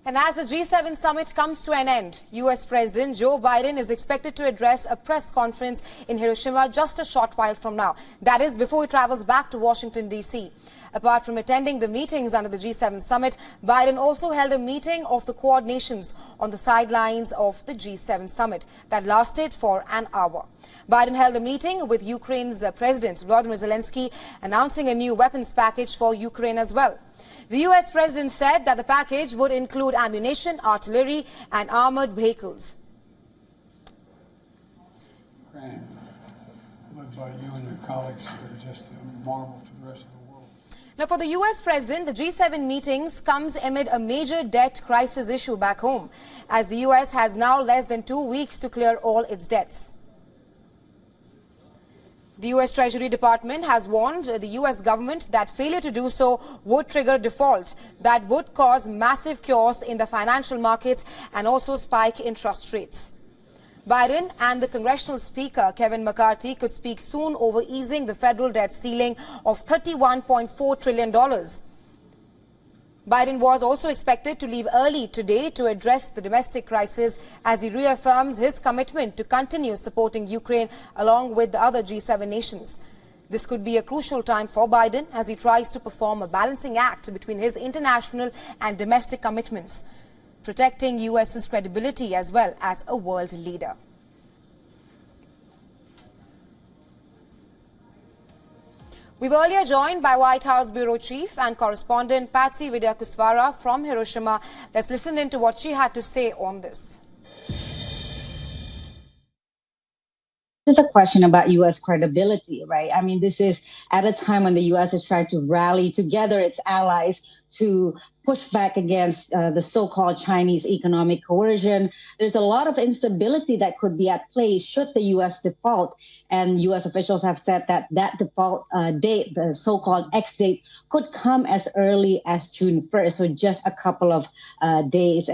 And as the G7 summit comes to an end, US President Joe Biden is expected to address a press conference in Hiroshima just a short while from now. That is before he travels back to Washington, D.C. Apart from attending the meetings under the G7 summit, Biden also held a meeting of the Quad nations on the sidelines of the G7 summit that lasted for an hour. Biden held a meeting with Ukraine's President Volodymyr Zelensky, announcing a new weapons package for Ukraine as well. The U.S. President said that the package would include ammunition, artillery and armored vehicles. Ukraine, led by you and your colleagues, are just a marvel to the rest of the world. Now, for the U.S. President, the G7 meetings comes amid a major debt crisis issue back home, as the U.S. has now less than 2 weeks to clear all its debts. The US Treasury Department has warned the US government that failure to do so would trigger default that would cause massive chaos in the financial markets and also spike interest rates. Biden and the Congressional Speaker Kevin McCarthy could speak soon over easing the federal debt ceiling of $31.4 trillion. Biden was also expected to leave early today to address the domestic crisis as he reaffirms his commitment to continue supporting Ukraine along with the other G7 nations. This could be a crucial time for Biden as he tries to perform a balancing act between his international and domestic commitments, protecting US's credibility as well as a world leader. We were earlier joined by White House Bureau Chief and Correspondent Patsy Vidyakuswara from Hiroshima. Let's listen in to what she had to say on this. This is a question about U.S. credibility, right? I mean, this is at a time when the U.S. is trying to rally together its allies to push back against the so-called Chinese economic coercion. There's a lot of instability that could be at play should the U.S. default. And U.S. officials have said that that default date, the so-called X date, could come as early as June 1st, so just a couple of days.